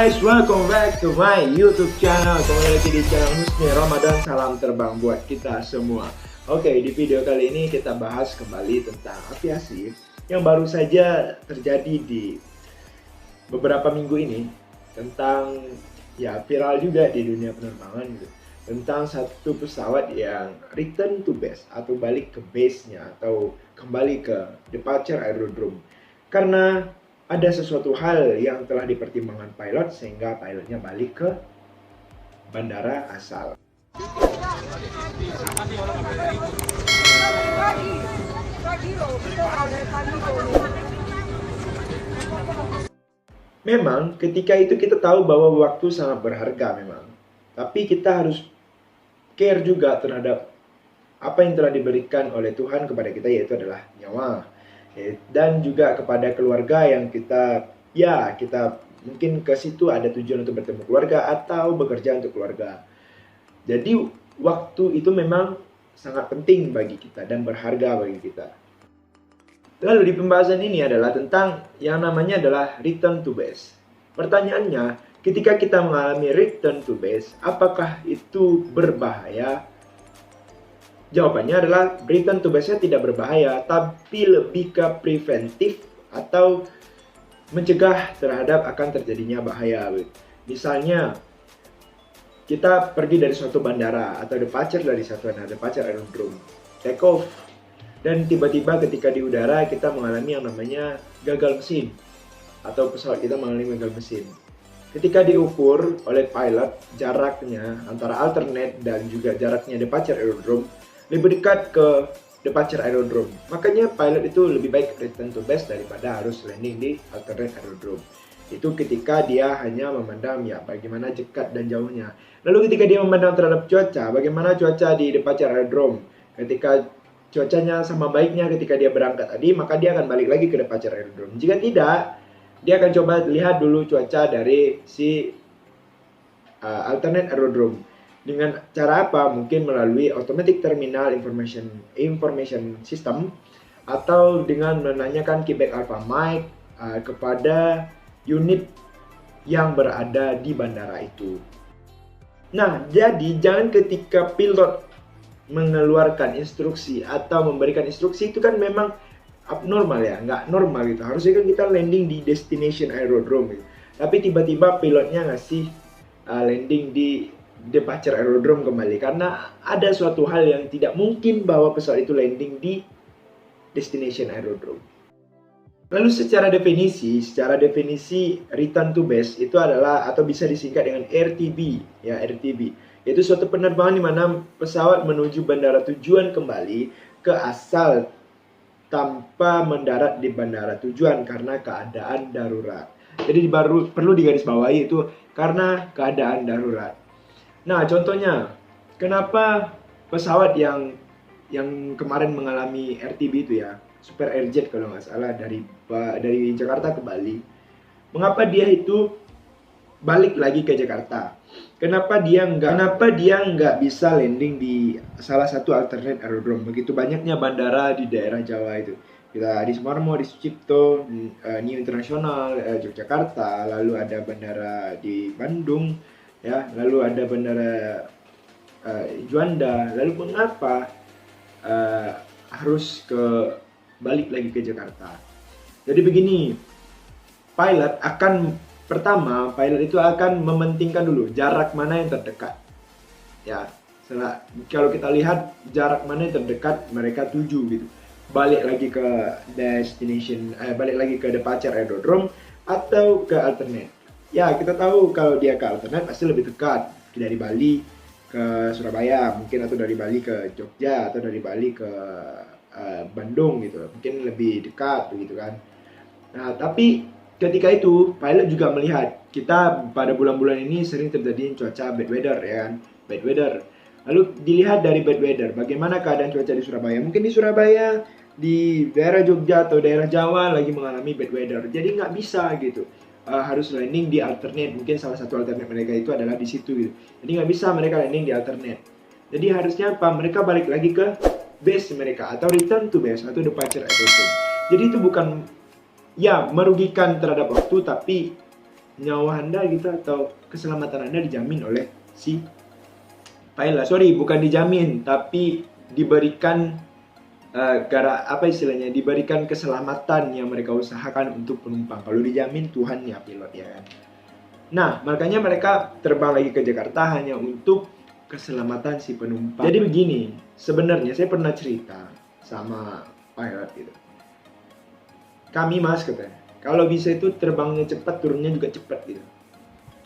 guys, welcome back to my YouTube channel. Kembali lagi di channel Husni Ramadan. Salam terbang buat kita semua. Oke, di video kali ini kita bahas kembali tentang aviasi yang baru saja terjadi di beberapa minggu ini. Tentang, ya viral juga di dunia penerbangan gitu. Tentang satu pesawat yang return to base atau balik ke base-nya atau kembali ke departure aerodrome. Karena ada sesuatu hal yang telah dipertimbangkan pilot sehingga pilotnya balik ke bandara asal. Memang ketika itu kita tahu bahwa waktu sangat berharga memang. Tapi kita harus care juga terhadap apa yang telah diberikan oleh Tuhan kepada kita, yaitu adalah nyawa. Dan juga kepada keluarga yang kita mungkin ke situ ada tujuan untuk bertemu keluarga atau bekerja untuk keluarga. Jadi waktu itu memang sangat penting bagi kita dan berharga bagi kita. Lalu di pembahasan ini adalah tentang yang namanya adalah return to base. Pertanyaannya, ketika kita mengalami return to base, apakah itu berbahaya? Jawabannya adalah return to base-nya tidak berbahaya, tapi lebih ke preventif atau mencegah terhadap akan terjadinya bahaya. Misalnya, kita pergi dari suatu bandara atau departure dari suatu bandara, departure aerodrome, take off, dan tiba-tiba ketika di udara kita mengalami yang namanya gagal mesin atau pesawat kita mengalami gagal mesin. Ketika diukur oleh pilot jaraknya antara alternate dan juga jaraknya departure aerodrome lebih dekat ke departure aerodrome. Makanya pilot itu lebih baik return to base daripada harus landing di alternate aerodrome. Itu ketika dia hanya memandang ya bagaimana dekat dan jauhnya. Lalu ketika dia memandang terhadap cuaca, bagaimana cuaca di departure aerodrome. Ketika cuacanya sama baiknya ketika dia berangkat tadi, maka dia akan balik lagi ke departure aerodrome. Jika tidak, dia akan coba lihat dulu cuaca dari si alternate aerodrome. Dengan cara apa? Mungkin melalui automatic terminal information system atau dengan menanyakan Quebec Alpha Mike kepada unit yang berada di bandara itu. Nah, jadi jangan ketika pilot mengeluarkan instruksi atau memberikan instruksi itu kan memang abnormal ya, nggak normal gitu. Harusnya kan kita landing di destination aerodrome gitu. Tapi tiba-tiba pilotnya ngasih landing di departure aerodrome kembali karena ada suatu hal yang tidak mungkin bahwa pesawat itu landing di destination aerodrome. Lalu secara definisi return to base itu adalah atau bisa disingkat dengan RTB ya, RTB yaitu suatu penerbangan di mana pesawat menuju bandara tujuan kembali ke asal tanpa mendarat di bandara tujuan karena keadaan darurat. Jadi perlu digarisbawahi itu karena keadaan darurat. Nah, contohnya, kenapa pesawat yang kemarin mengalami RTB itu ya, Super Airjet kalau nggak salah dari Jakarta ke Bali, mengapa dia itu balik lagi ke Jakarta? Kenapa dia nggak bisa landing di salah satu alternate aerodrome? Begitu banyaknya bandara di daerah Jawa itu. Kita di Sumarmo, di Sucipto, New International, Yogyakarta, lalu ada bandara di Bandung. Ya, lalu ada bandara Juanda. Lalu mengapa harus balik lagi ke Jakarta? Jadi begini, pilot itu akan mementingkan dulu jarak mana yang terdekat. Ya, kalau kita lihat jarak mana yang terdekat, mereka tuju gitu. Balik lagi ke destination, balik lagi ke departure aerodrome atau ke alternate. Ya, kita tahu kalau dia ke alternate pasti lebih dekat dari Bali ke Surabaya mungkin, atau dari Bali ke Jogja, atau dari Bali ke Bandung gitu. Mungkin lebih dekat begitu kan. Nah, tapi ketika itu pilot juga melihat kita pada bulan-bulan ini sering terjadi cuaca bad weather ya kan, bad weather. Lalu dilihat dari bad weather, bagaimana keadaan cuaca di Surabaya? Mungkin di Surabaya, di daerah Jogja atau daerah Jawa lagi mengalami bad weather. Jadi nggak bisa gitu. Harus landing di alternate, mungkin salah satu alternate mereka itu adalah di situ gitu. Jadi nggak bisa mereka landing di alternate. Jadi harusnya apa? Mereka balik lagi ke base mereka atau return to base atau departure aerodrome. Jadi itu bukan ya merugikan terhadap waktu, tapi nyawa Anda gitu atau keselamatan Anda dijamin oleh si pilot. Sorry, bukan dijamin, tapi diberikan diberikan keselamatan yang mereka usahakan untuk penumpang. Kalau dijamin Tuhan ya pilot ya kan. Nah, makanya mereka terbang lagi ke Jakarta hanya untuk keselamatan si penumpang. Jadi begini, sebenarnya saya pernah cerita sama pilot gitu. Kami mas katanya, kalau bisa itu terbangnya cepat, turunnya juga cepat gitu.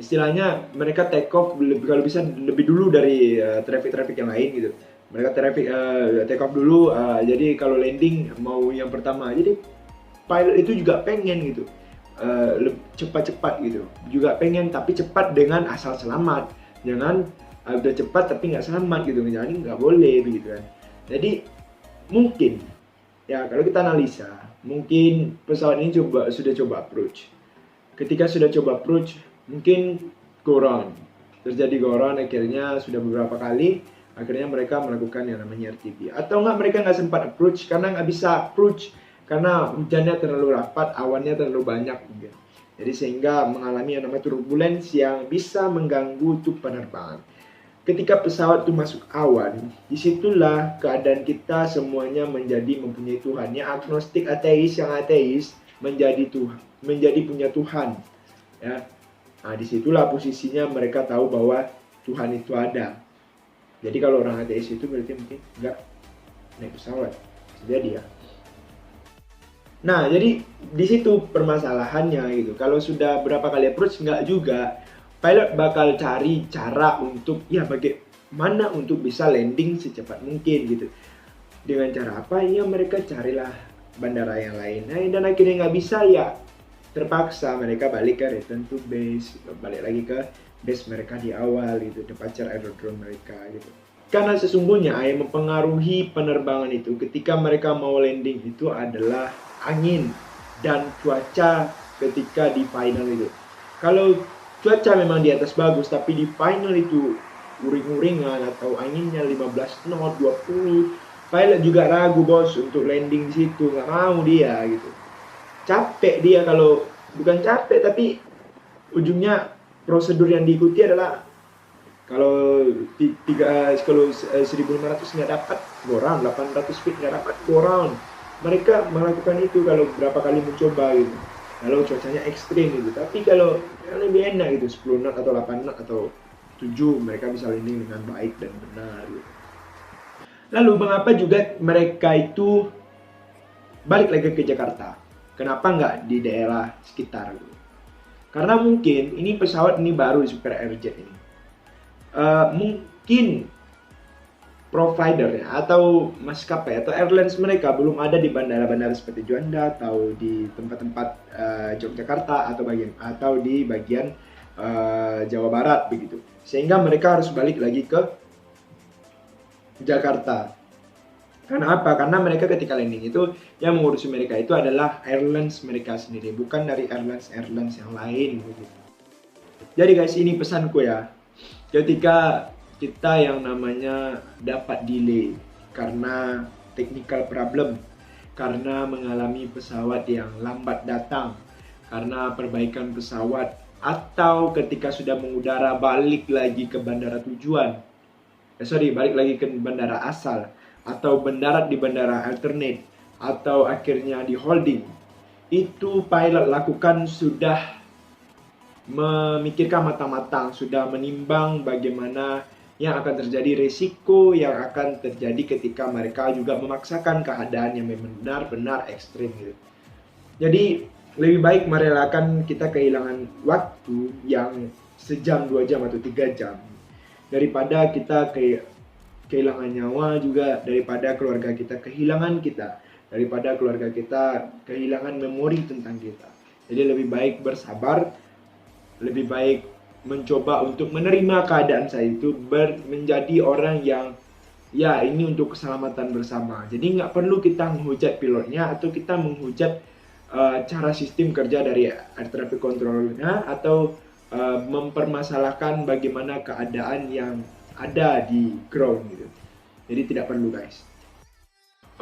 Istilahnya mereka take off kalau bisa lebih dulu dari traffic yang lain gitu. Mereka take off dulu, jadi kalau landing mau yang pertama. Jadi pilot itu juga pengen gitu, cepat-cepat gitu. Juga pengen tapi cepat dengan asal selamat. Jangan udah cepat tapi nggak selamat gitu. Jadi nggak boleh begitu kan. Jadi mungkin ya kalau kita analisa, mungkin pesawat ini sudah coba approach. Ketika sudah coba approach, mungkin go round. Terjadi go round, akhirnya sudah beberapa kali, akhirnya mereka melakukan yang namanya RTB. Atau mereka nggak sempat approach karena nggak bisa approach karena hujannya terlalu rapat, awannya terlalu banyak. Jadi sehingga mengalami yang namanya turbulensi yang bisa mengganggu untuk penerbangan. Ketika pesawat itu masuk awan, disitulah keadaan kita semuanya menjadi mempunyai Tuhan. Yang agnostik ateis, yang ateis menjadi Tuhan, menjadi punya Tuhan. Ya, nah disitulah posisinya mereka tahu bahwa Tuhan itu ada. Jadi kalau orang ateis itu berarti mungkin nggak naik pesawat, jadi ya. Nah jadi di situ permasalahannya gitu. Kalau sudah berapa kali approach nggak juga, pilot bakal cari cara untuk ya bagaimana untuk bisa landing secepat mungkin gitu. Dengan cara apa? Ya mereka carilah bandara yang lain. Nah, dan akhirnya nggak bisa ya terpaksa mereka balik ke return to base, balik lagi ke base mereka di awal gitu, departure aerodrome mereka gitu. Karena sesungguhnya yang mempengaruhi penerbangan itu ketika mereka mau landing itu adalah angin dan cuaca ketika di final itu. Kalau cuaca memang di atas bagus tapi di final itu uring-uringan atau anginnya 15 knot, 20, pilot juga ragu bos untuk landing di situ, nggak mau dia gitu. Capek dia, kalau bukan capek tapi ujungnya prosedur yang diikuti adalah kalau 1500 nggak dapat go round, 800 feet nggak dapat go round. Mereka melakukan itu kalau berapa kali mencoba gitu, kalau cuacanya ekstrim gitu. Tapi kalau lebih enak gitu 10 knot atau 8 knot atau 7 mereka bisa landing dengan baik dan benar gitu. Lalu mengapa juga mereka itu balik lagi ke Jakarta? Kenapa nggak di daerah sekitar? Karena mungkin ini pesawat ini baru di Super Airjet ini. Mungkin providernya atau maskapai atau airlines mereka belum ada di bandara-bandara seperti Juanda atau di tempat-tempat Yogyakarta atau di bagian Jawa Barat begitu. Sehingga mereka harus balik lagi ke Jakarta. Karena apa? Karena mereka ketika landing itu yang mengurusi mereka itu adalah airlines mereka sendiri, bukan dari airlines yang lain gitu. Jadi guys, ini pesanku ya. Ketika kita yang namanya dapat delay karena technical problem, karena mengalami pesawat yang lambat datang, karena perbaikan pesawat, atau ketika sudah mengudara balik lagi ke bandara tujuan, balik lagi ke bandara asal, atau mendarat di bandara alternate, atau akhirnya di holding, itu pilot lakukan sudah memikirkan matang-matang, sudah menimbang bagaimana yang akan terjadi, resiko yang akan terjadi ketika mereka juga memaksakan keadaan yang benar-benar ekstrim gitu. Jadi lebih baik merelakan kita kehilangan waktu yang sejam, 2 jam atau 3 jam daripada kita kehilangan nyawa, juga daripada keluarga kita kehilangan kita, daripada keluarga kita kehilangan memori tentang kita. Jadi lebih baik bersabar, lebih baik mencoba untuk menerima keadaan saya itu, menjadi orang yang ya ini untuk keselamatan bersama. Jadi nggak perlu kita menghujat pilotnya atau kita menghujat cara sistem kerja dari air traffic controlnya atau mempermasalahkan bagaimana keadaan yang ada di ground gitu. Jadi tidak perlu guys.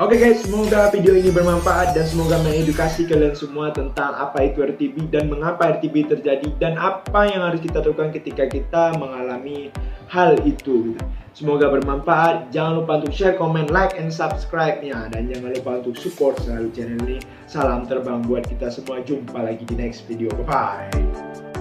Oke guys, semoga video ini bermanfaat dan semoga mengedukasi kalian semua tentang apa itu RTB dan mengapa RTB terjadi dan apa yang harus kita lakukan ketika kita mengalami hal itu. Semoga bermanfaat. Jangan lupa untuk share, comment, like, and subscribe-nya. Dan jangan lupa untuk support selalu channel ini. Salam terbang buat kita semua. Jumpa lagi di next video. Bye-bye.